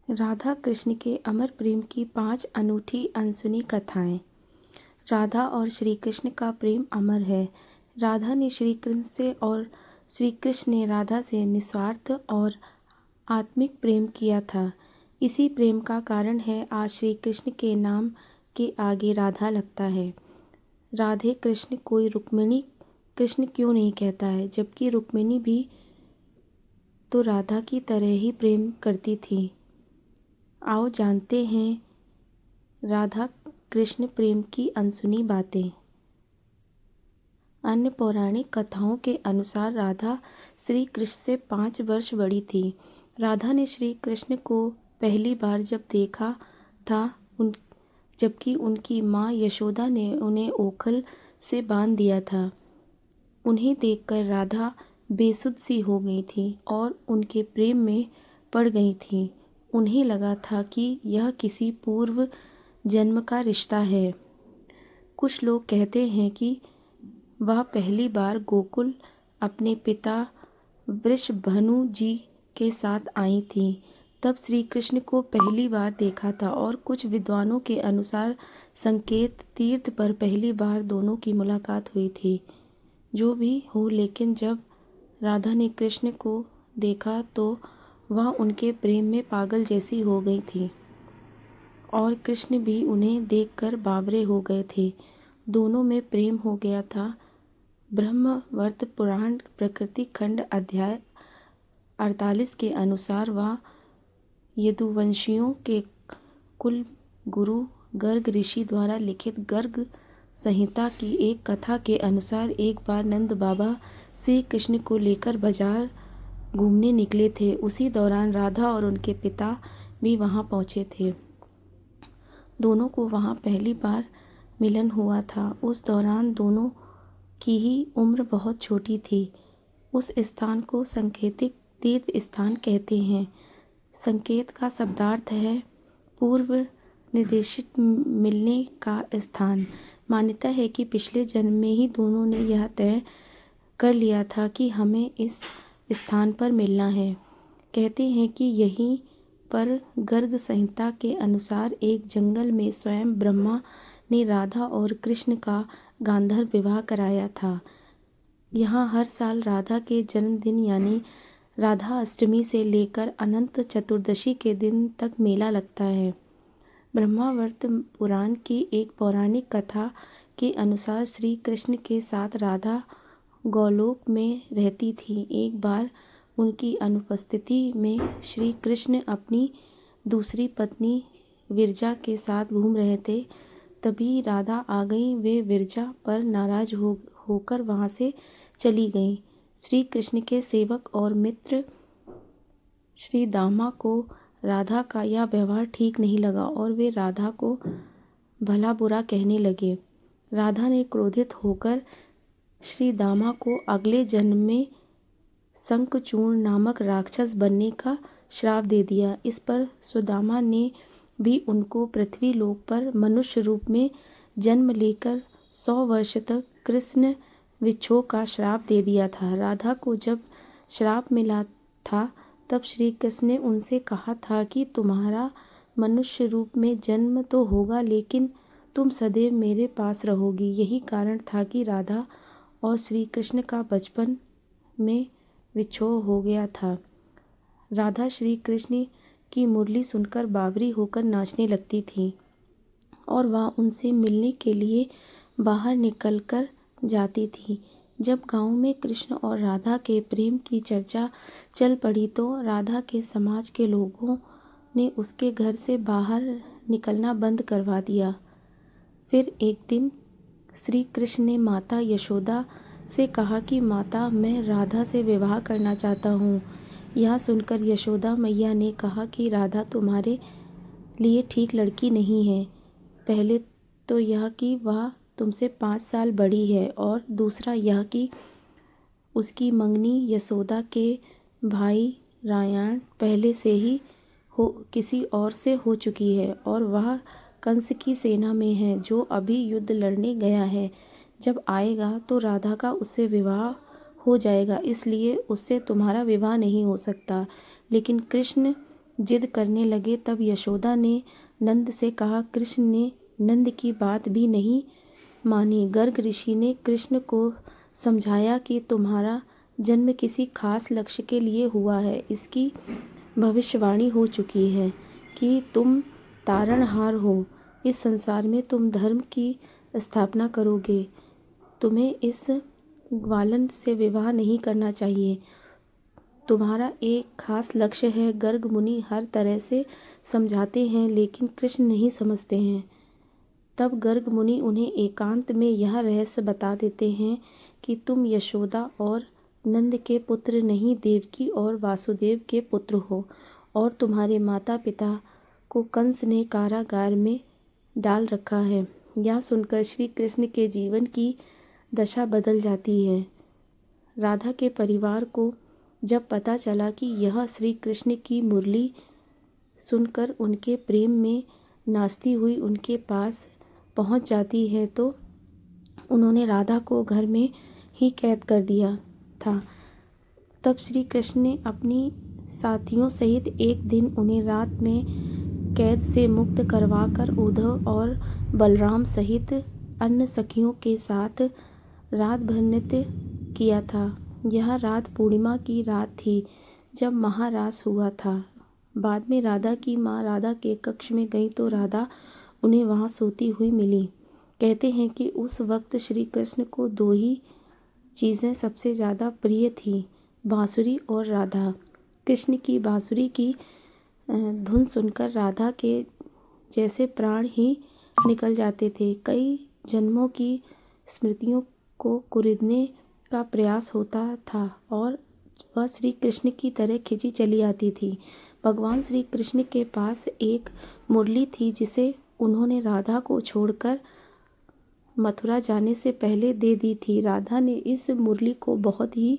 राधा कृष्ण के अमर प्रेम की 5 अनूठी अनसुनी कथाएं। राधा और श्री कृष्ण का प्रेम अमर है। राधा ने श्री कृष्ण से और श्री कृष्ण ने राधा से निस्वार्थ और आत्मिक प्रेम किया था। इसी प्रेम का कारण है आज श्री कृष्ण के नाम के आगे राधा लगता है। राधे कृष्ण कोई रुक्मिणी कृष्ण क्यों नहीं कहता है, जबकि रुक्मिणी भी तो राधा की तरह ही प्रेम करती थी। आओ जानते हैं राधा कृष्ण प्रेम की अनसुनी बातें। अन्य पौराणिक कथाओं के अनुसार राधा श्री कृष्ण से 5 वर्ष बड़ी थी। राधा ने श्री कृष्ण को पहली बार जब देखा था जबकि उनकी माँ यशोदा ने उन्हें ओखल से बांध दिया था। उन्हें देखकर राधा बेसुध सी हो गई थी और उनके प्रेम में पड़ गई थी। उन्हें लगा था कि यह किसी पूर्व जन्म का रिश्ता है। कुछ लोग कहते हैं कि वह पहली बार गोकुल अपने पिता वृषभनु जी के साथ आई थी, तब श्री कृष्ण को पहली बार देखा था। और कुछ विद्वानों के अनुसार संकेत तीर्थ पर पहली बार दोनों की मुलाकात हुई थी। जो भी हो, लेकिन जब राधा ने कृष्ण को देखा तो वह उनके प्रेम में पागल जैसी हो गई थी और कृष्ण भी उन्हें देखकर बावरे हो गए थे। दोनों में प्रेम हो गया था। ब्रह्मवर्त पुराण प्रकृति खंड अध्याय 48 के अनुसार वह यदुवंशियों के कुल गुरु गर्ग ऋषि द्वारा लिखित गर्ग संहिता की एक कथा के अनुसार एक बार नंद बाबा श्री कृष्ण को लेकर बाजार घूमने निकले थे। उसी दौरान राधा और उनके पिता भी वहां पहुंचे थे। दोनों को वहां पहली बार मिलन हुआ था। उस दौरान दोनों की ही उम्र बहुत छोटी थी। उस स्थान को संकेतिक तीर्थ स्थान कहते हैं। संकेत का शब्दार्थ है पूर्व निर्देशित मिलने का स्थान। मान्यता है कि पिछले जन्म में ही दोनों ने यह तय कर लिया था कि हमें इस स्थान पर मिलना है। कहते हैं कि यहीं पर गर्ग संहिता के अनुसार एक जंगल में स्वयं ब्रह्मा ने राधा और कृष्ण का गांधर्व विवाह कराया था। यहाँ हर साल राधा के जन्मदिन यानी राधा अष्टमी से लेकर अनंत चतुर्दशी के दिन तक मेला लगता है। ब्रह्मावर्त पुराण की एक पौराणिक कथा के अनुसार श्री कृष्ण के साथ राधा गोलोक में रहती थी। एक बार उनकी अनुपस्थिति में श्री कृष्ण अपनी दूसरी पत्नी विरजा के साथ घूम रहे थे। तभी राधा आ गई। वे विरजा पर नाराज होकर वहां से चली गईं। श्री कृष्ण के सेवक और मित्र श्री दामा को राधा का यह व्यवहार ठीक नहीं लगा और वे राधा को भला बुरा कहने लगे। राधा ने क्रोधित होकर श्री दामा को अगले जन्म में शंखचूर्ण नामक राक्षस बनने का श्राप दे दिया। इस पर सुदामा ने भी उनको पृथ्वी लोक पर मनुष्य रूप में जन्म लेकर 100 वर्ष तक कृष्ण विच्छोह का श्राप दे दिया था। राधा को जब श्राप मिला था तब श्री कृष्ण ने उनसे कहा था कि तुम्हारा मनुष्य रूप में जन्म तो होगा, लेकिन तुम सदैव मेरे पास रहोगी। यही कारण था कि राधा और श्री कृष्ण का बचपन में विच्छोह हो गया था। राधा श्री कृष्ण की मुरली सुनकर बावरी होकर नाचने लगती थी और वह उनसे मिलने के लिए बाहर निकलकर जाती थी। जब गांव में कृष्ण और राधा के प्रेम की चर्चा चल पड़ी तो राधा के समाज के लोगों ने उसके घर से बाहर निकलना बंद करवा दिया। फिर एक दिन श्री कृष्ण ने माता यशोदा से कहा कि माता, मैं राधा से विवाह करना चाहता हूँ। यह सुनकर यशोदा मैया ने कहा कि राधा तुम्हारे लिए ठीक लड़की नहीं है। पहले तो यह कि वह तुमसे 5 साल बड़ी है और दूसरा यह कि उसकी मंगनी यशोदा के भाई रायण पहले से ही किसी और से हो चुकी है और वह कंस की सेना में है, जो अभी युद्ध लड़ने गया है। जब आएगा तो राधा का उससे विवाह हो जाएगा, इसलिए उससे तुम्हारा विवाह नहीं हो सकता। लेकिन कृष्ण जिद करने लगे तब यशोदा ने नंद से कहा। कृष्ण ने नंद की बात भी नहीं मानी। गर्ग ऋषि ने कृष्ण को समझाया कि तुम्हारा जन्म किसी खास लक्ष्य के लिए हुआ है। इसकी भविष्यवाणी हो चुकी है कि तुम तारणहार हो। इस संसार में तुम धर्म की स्थापना करोगे। तुम्हें इस ग्वालन से विवाह नहीं करना चाहिए। तुम्हारा एक खास लक्ष्य है। गर्ग मुनि हर तरह से समझाते हैं लेकिन कृष्ण नहीं समझते हैं। तब गर्ग मुनि उन्हें एकांत में यह रहस्य बता देते हैं कि तुम यशोदा और नंद के पुत्र नहीं, देवकी और वासुदेव के पुत्र हो और तुम्हारे माता पिता को कंस ने कारागार में डाल रखा है। यह सुनकर श्री कृष्ण के जीवन की दशा बदल जाती है। राधा के परिवार को जब पता चला कि यह श्री कृष्ण की मुरली सुनकर उनके प्रेम में नाचती हुई उनके पास पहुंच जाती है तो उन्होंने राधा को घर में ही कैद कर दिया था। तब श्री कृष्ण ने अपनी साथियों सहित एक दिन उन्हें रात में कैद से मुक्त करवाकर उद्धव और बलराम सहित अन्य सखियों के साथ रात भर नृत्य किया था। यह रात पूर्णिमा की रात थी जब महारास हुआ था। बाद में राधा की माँ राधा के कक्ष में गई तो राधा उन्हें वहाँ सोती हुई मिली। कहते हैं कि उस वक्त श्री कृष्ण को दो ही चीज़ें सबसे ज़्यादा प्रिय थीं, बांसुरी और राधा। कृष्ण की बांसुरी की धुन सुनकर राधा के जैसे प्राण ही निकल जाते थे। कई जन्मों की स्मृतियों को कुरेदने का प्रयास होता था और वह श्री कृष्ण की तरह खिंची चली आती थी। भगवान श्री कृष्ण के पास एक मुरली थी जिसे उन्होंने राधा को छोड़कर मथुरा जाने से पहले दे दी थी। राधा ने इस मुरली को बहुत ही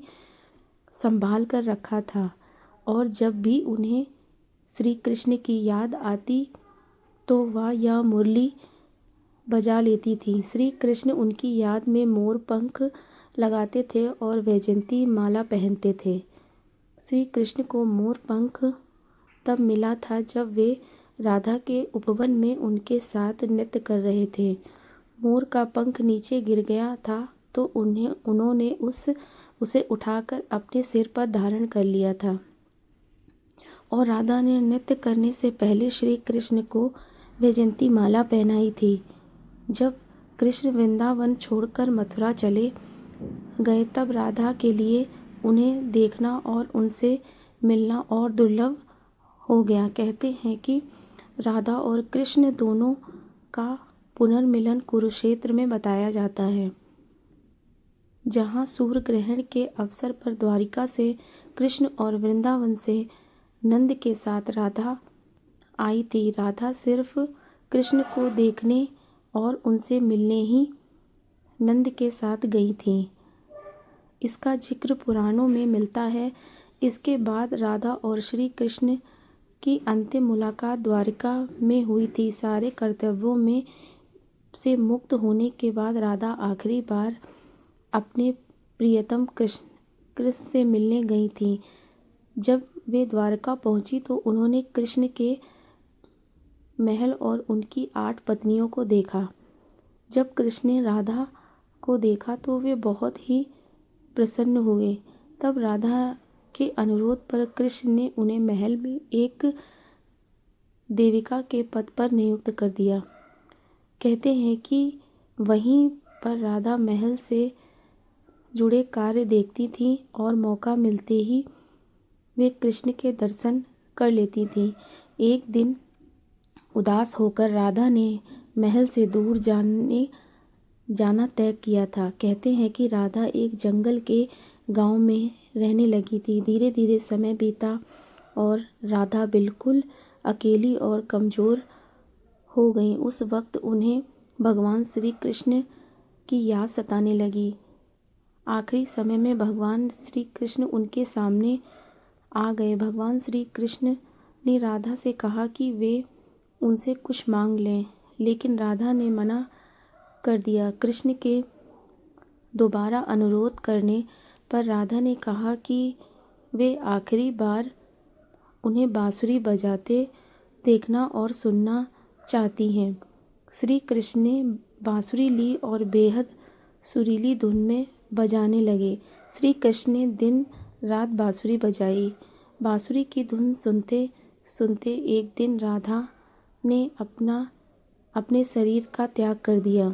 संभाल कर रखा था और जब भी उन्हें श्री कृष्ण की याद आती तो वह यह मुरली बजा लेती थी। श्री कृष्ण उनकी याद में मोर पंख लगाते थे और वैजयंती माला पहनते थे। श्री कृष्ण को मोर पंख तब मिला था जब वे राधा के उपवन में उनके साथ नृत्य कर रहे थे। मोर का पंख नीचे गिर गया था तो उन्होंने उसे उठाकर अपने सिर पर धारण कर लिया था और राधा ने नृत्य करने से पहले श्री कृष्ण को वैजयंती माला पहनाई थी। जब कृष्ण वृंदावन छोड़कर मथुरा चले गए तब राधा के लिए उन्हें देखना और उनसे मिलना और दुर्लभ हो गया। कहते हैं कि राधा और कृष्ण दोनों का पुनर्मिलन कुरुक्षेत्र में बताया जाता है, जहाँ सूर्य ग्रहण के अवसर पर द्वारिका से कृष्ण और वृंदावन से नंद के साथ राधा आई थी। राधा सिर्फ कृष्ण को देखने और उनसे मिलने ही नंद के साथ गई थी। इसका जिक्र पुराणों में मिलता है। इसके बाद राधा और श्री कृष्ण की अंतिम मुलाकात द्वारिका में हुई थी। सारे कर्तव्यों में से मुक्त होने के बाद राधा आखिरी बार अपने प्रियतम कृष्ण से मिलने गई थी। जब वे द्वारका पहुंची तो उन्होंने कृष्ण के महल और उनकी 8 पत्नियों को देखा। जब कृष्ण ने राधा को देखा तो वे बहुत ही प्रसन्न हुए। तब राधा के अनुरोध पर कृष्ण ने उन्हें महल में एक देविका के पद पर नियुक्त कर दिया। कहते हैं कि वहीं पर राधा महल से जुड़े कार्य देखती थी और मौका मिलते ही वे कृष्ण के दर्शन कर लेती थी। एक दिन उदास होकर राधा ने महल से दूर जाना तय किया था। कहते हैं कि राधा एक जंगल के गांव में रहने लगी थी। धीरे धीरे समय बीता और राधा बिल्कुल अकेली और कमज़ोर हो गई। उस वक्त उन्हें भगवान श्री कृष्ण की याद सताने लगी। आखिरी समय में भगवान श्री कृष्ण उनके सामने आ गए। भगवान श्री कृष्ण ने राधा से कहा कि वे उनसे कुछ मांग लें, लेकिन राधा ने मना कर दिया। कृष्ण के दोबारा अनुरोध करने पर राधा ने कहा कि वे आखिरी बार उन्हें बांसुरी बजाते देखना और सुनना चाहती हैं। श्री कृष्ण ने बांसुरी ली और बेहद सुरीली धुन में बजाने लगे। श्री कृष्ण ने दिन रात बांसुरी बजाई। बांसुरी की धुन सुनते सुनते एक दिन राधा ने अपने शरीर का त्याग कर दिया।